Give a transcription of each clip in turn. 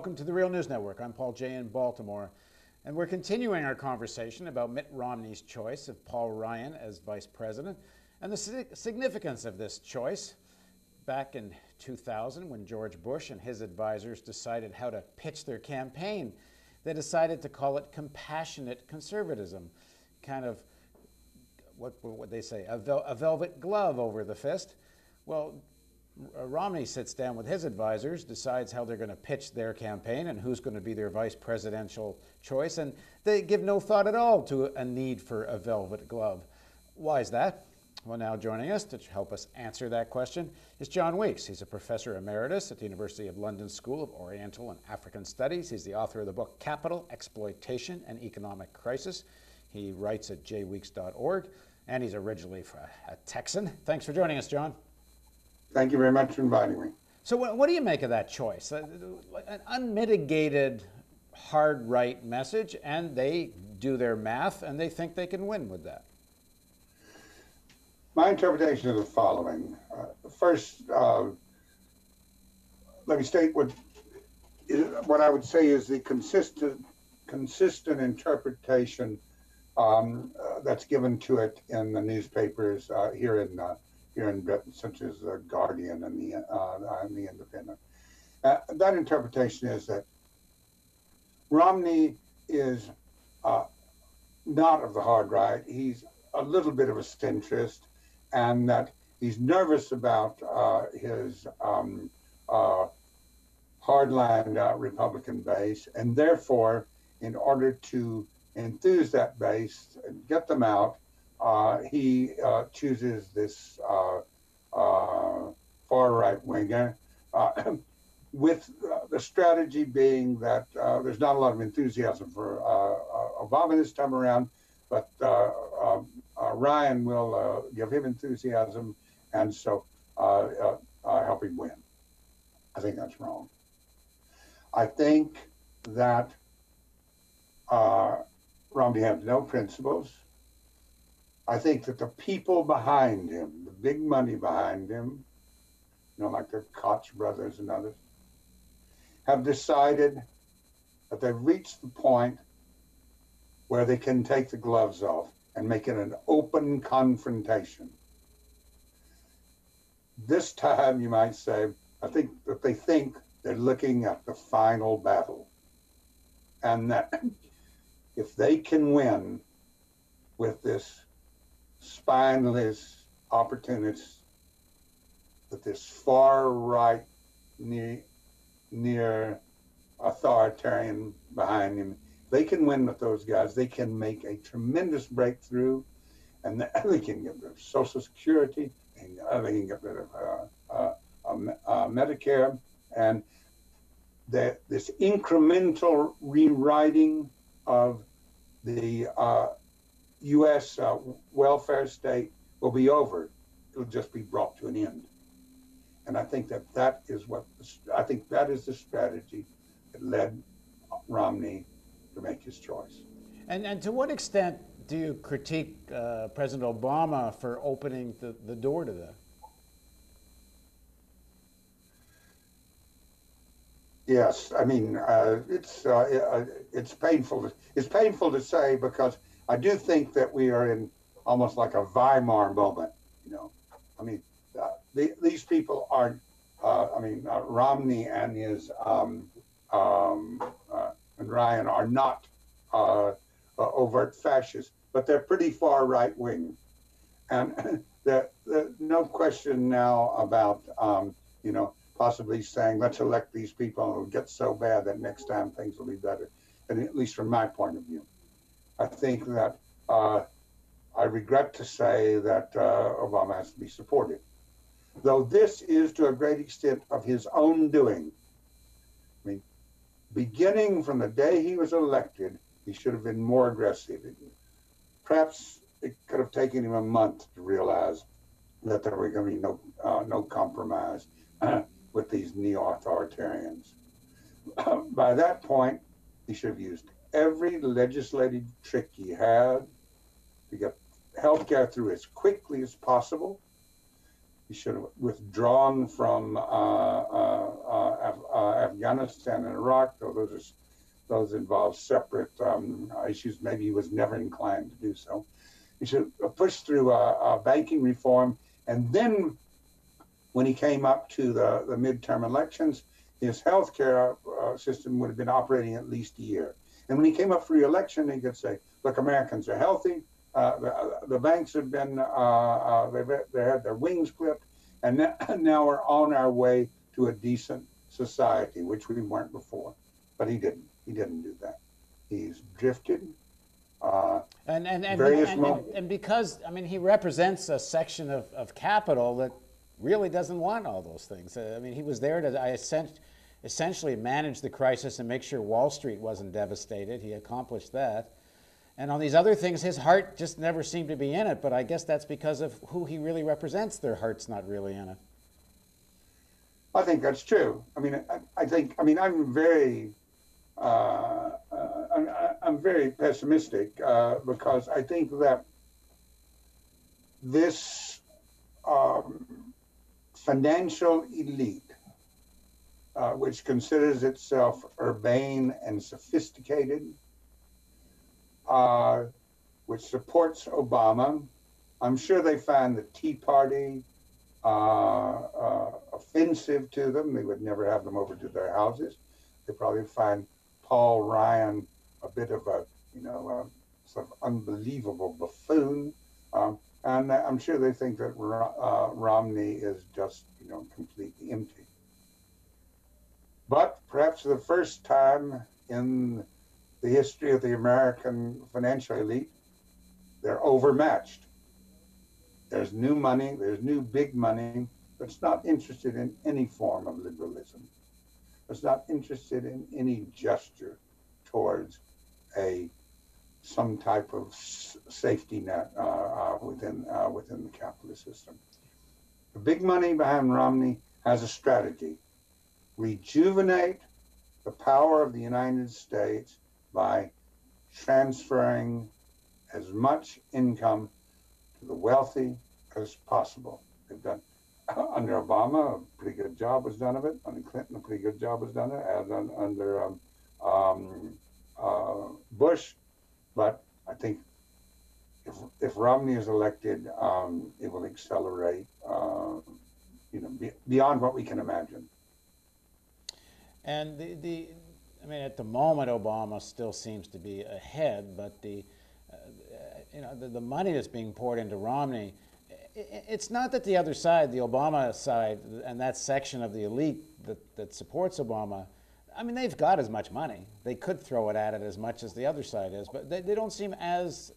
welcome to the Real News Network. I'm Paul Jay in Baltimore, and we're continuing our conversation about Mitt Romney's choice of Paul Ryan as vice president and the significance of this choice. Back in 2000, when George Bush and his advisors decided how to pitch their campaign, they decided to call it compassionate conservatism, kind of what they say, a velvet glove over the fist. Well, Romney sits down with his advisors, decides how they're going to pitch their campaign and who's going to be their vice presidential choice, and they give no thought at all to a need for a velvet glove. Why is that? Well, now joining us to help us answer that question is John Weeks. He's a professor emeritus at the University of London School of Oriental and African Studies. He's the author of the book Capital, Exploitation, and Economic Crisis. He writes at jweeks.org, and he's originally a Texan. Thanks for joining us, John. Thank you very much for inviting me. So what do you make of that choice? An unmitigated hard right message, and they do their math, and they think they can win with that. My interpretation is the following. First, let me state what I would say is the consistent interpretation that's given to it in the newspapers here in Britain, such as the Guardian and the Independent. That interpretation is that Romney is not of the hard right. He's a little bit of a centrist, and that he's nervous about his hardline Republican base, and therefore, in order to enthuse that base and get them out, he chooses this far right winger, with the strategy being that there's not a lot of enthusiasm for Obama this time around, but Ryan will give him enthusiasm, and so help him win. I think that's wrong. I think that Romney has no principles. I think that the people behind him, the big money behind him, like the Koch brothers and others, have decided that they've reached the point where they can take the gloves off and make it an open confrontation. This time, you might say, I think that they think they're looking at the final battle, and that if they can win with this spineless opportunist, with this far right near authoritarian behind him, they can win with those guys. They can make a tremendous breakthrough, and they can get rid of Social Security, and they can get rid of Medicare, and this incremental rewriting of the U.S. Welfare state will be over. It'll just be brought to an end. And I think that is the strategy that led Romney to make his choice. And to what extent do you critique President Obama for opening the door to that? Yes, I mean it's painful. It's painful to say, because I do think that we are in almost like a Weimar moment. I mean, these people aren't. Romney and his and Ryan are not overt fascists, but they're pretty far right wing, and there's no question now about possibly saying, let's elect these people, and it'll get so bad that next time things will be better. And at least from my point of view, I think that I regret to say that Obama has to be supported, though this is to a great extent of his own doing. I mean, beginning from the day he was elected, he should have been more aggressive. Perhaps it could have taken him a month to realize that there were going to be no compromise with these neo-authoritarians. By that point, he should have used every legislative trick he had to get health care through as quickly as possible. He should have withdrawn from Afghanistan and Iraq, though those involve separate issues. Maybe he was never inclined to do so. He should have pushed through a banking reform, and then when he came up to the midterm elections, his healthcare system would have been operating at least a year. And when he came up for re-election, he could say, look, Americans are healthy. The banks have been, they had their wings clipped, and now we're on our way to a decent society, which we weren't before. But he didn't. He didn't do that. He's drifted. And because, I mean, he represents a section of capital that really doesn't want all those things. I mean, he was there to essentially manage the crisis and make sure Wall Street wasn't devastated. He accomplished that. And on these other things, his heart just never seemed to be in it. But I guess that's because of who he really represents. Their heart's not really in it. I think that's true. I mean, I'm very pessimistic because I think that this financial elite, which considers itself urbane and sophisticated, which supports Obama. I'm sure they find the Tea Party offensive to them. They would never have them over to their houses. They probably find Paul Ryan a bit of a, sort of unbelievable buffoon. And I'm sure they think that Romney is just, completely empty. But perhaps for the first time in the history of the American financial elite, they're overmatched. There's new money, there's new big money that's not interested in any form of liberalism. It's not interested in any gesture towards some type of safety net within the capitalist system. The big money behind Romney has a strategy: rejuvenate the power of the United States by transferring as much income to the wealthy as possible. They've done under Obama, a pretty good job was done of it. Under Clinton, a pretty good job was done of it. As under Bush. But I think if Romney is elected, it will accelerate, beyond what we can imagine. And I mean, at the moment, Obama still seems to be ahead, but the money that's being poured into Romney, it's not that the other side, the Obama side, and that section of the elite that supports Obama, I mean, they've got as much money. They could throw it at it as much as the other side is, but they don't seem as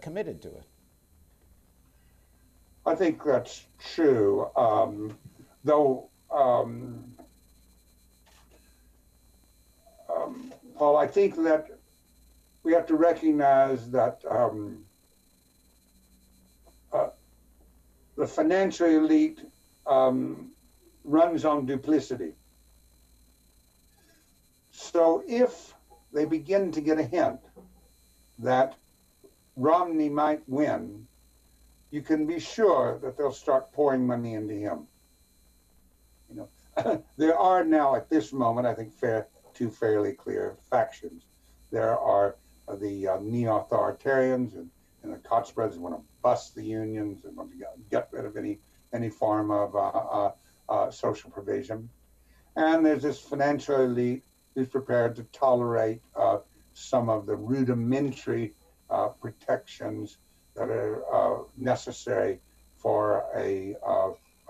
committed to it. I think that's true, though. Paul, I think that we have to recognize that the financial elite runs on duplicity. So if they begin to get a hint that Romney might win, you can be sure that they'll start pouring money into him. There are now at this moment, I think, two fairly clear factions. There are the neo-authoritarians and the Koch brothers who want to bust the unions and want to get rid of any form of social provision. And there's this financial elite who's prepared to tolerate some of the rudimentary protections that are necessary for a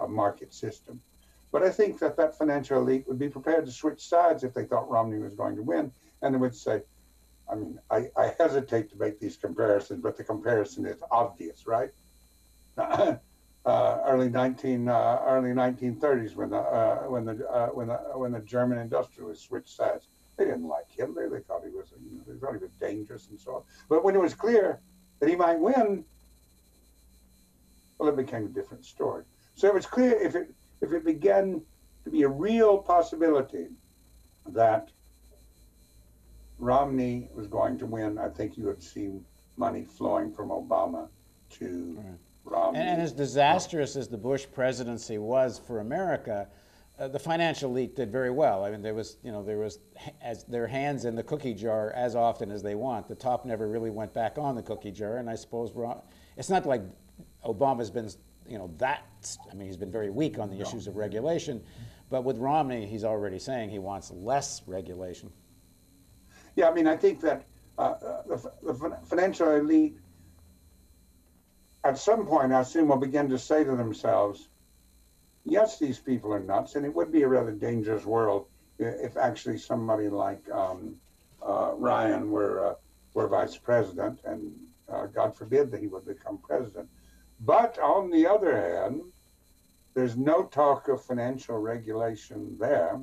market system. But I think that financial elite would be prepared to switch sides if they thought Romney was going to win. And they would say, I mean, I hesitate to make these comparisons, but the comparison is obvious, right? Early 1930s, when the German industrialists switched sides, they didn't like Hitler. They thought he was dangerous and so on. But when it was clear that he might win, well, it became a different story. So it was clear if it began to be a real possibility that Romney was going to win, I think you would see money flowing from Obama to Romney. And as disastrous as the Bush presidency was for America, the financial elite did very well. I mean, there was as their hands in the cookie jar as often as they want. The top never really went back on the cookie jar, and I suppose it's not like Obama's been, I mean, he's been very weak on the issues of regulation, but with Romney, he's already saying he wants less regulation. Yeah, I mean, I think that the financial elite, at some point, I assume, will begin to say to themselves, yes, these people are nuts, and it would be a rather dangerous world if actually somebody like Ryan were vice president, and God forbid that he would become president. But on the other hand, there's no talk of financial regulation there,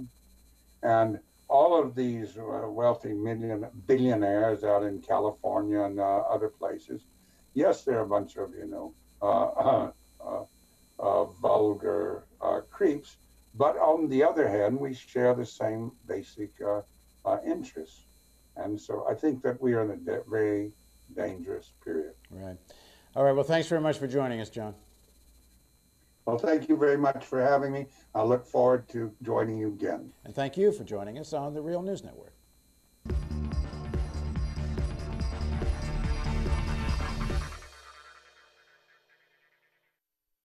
and all of these wealthy billionaires out in California and other places, yes, they're a bunch of vulgar creeps, but on the other hand, we share the same basic interests, and so I think that we are in a very dangerous period. Right. All right. Well, thanks very much for joining us, John. Well, thank you very much for having me. I look forward to joining you again. And thank you for joining us on the Real News Network.